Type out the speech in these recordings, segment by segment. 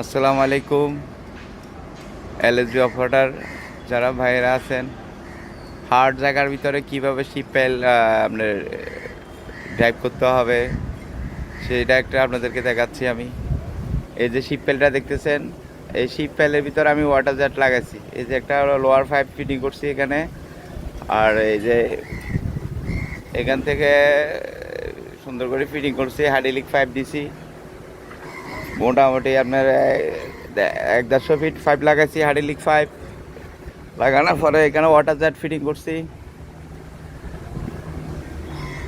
আসসালামু আলাইকুম। LSB operator যারা ভাইয়েরা আছেন, হার্ড জায়গার ভিতরে কিভাবে শিপেল আপনার ড্রাইভ করতে হবে সেটা একটা আপনাদেরকে দেখাচ্ছি আমি। এই যে শিপেলটা দেখতেছেন, এই শিপেলের ভিতরে আমি ওয়াটার জেট লাগাইছি। এই যে একটা লোয়ার পাইপ ফিটিং করছি এখানে, আর এই যে এখান থেকে সুন্দর করে ফিটিং করছি, হাইড্রোলিক পাইপ দিছি। মোটামুটি আপনার 1-1.5 ফিট পাইপ লাগাইছি, হাইড্রোলিক পাইপ লাগানোর পরে এখানে ওয়াটার জেট ফিটিং করছি।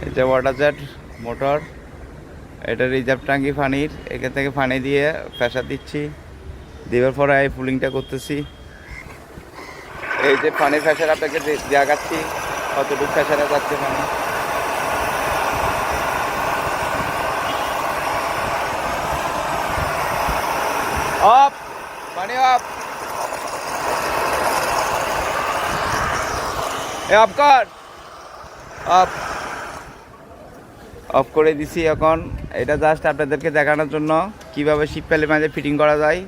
এই যে ওয়াটার জেট মোটর, এটা রিজার্ভ টাঙ্কি পানির, এখান থেকে পানি দিয়ে প্রেসার দিচ্ছি, দেওয়ার পরে এই পুলিংটা করতেছি। এই যে পানির প্রেসার আপনাকে দেখাচ্ছি কতটুকু প্রেসারে যাচ্ছে পানি। অফ, পানি অফ, অফ কর, অফ অফ করে দিছি। এখন এটা জাস্ট আপনাদেরকে দেখানোর জন্য কিভাবে শিপপ্যালের মাঝে ফিটিং করা যায়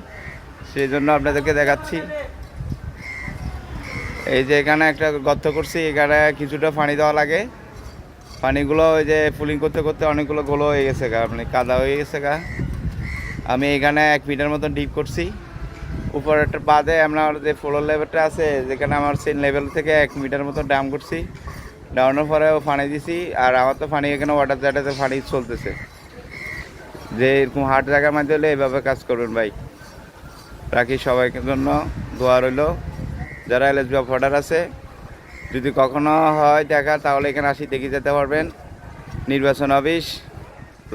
সেই জন্য আপনাদেরকে দেখাচ্ছি। এই যে এখানে একটা গর্ত করছি, এখানে কিছুটা পানি দেওয়া লাগে। পানিগুলো ওই যে ফুলিং করতে করতে অনেকগুলো গোলো হয়ে গেছে গা, মানে কাদা হয়ে গেছে গা। আমি এখানে 1 মিটার মতন ডিপ করছি। উপর একটা বাদে আমরা যে ফ্লোর লেভেলটা আছে, যেখানে আমার সেই লেভেল থেকে 1 মিটার মতন ডাউন করছি। ডাউনের পরে পানি দিছি, আর আমার তো পানি এখানে ওয়াটার জেটাতে পানি চলতেছে। যে এরকম হার্ড জায়গার মধ্যে হলে এভাবে কাজ করবেন ভাই। রাখি সবাইকে জন্য দোয়া রইল। যারা এলএসবি অপারেটর আছে, যদি কখনো হয় দেখা, তাহলে এখানে আসি দেখে যেতে পারবেন। নির্বাচন অফিস,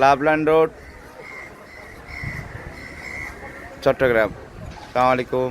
লাভল্যান্ড রোড, চট্টগ্রাম। আসসালামু আলাইকুম।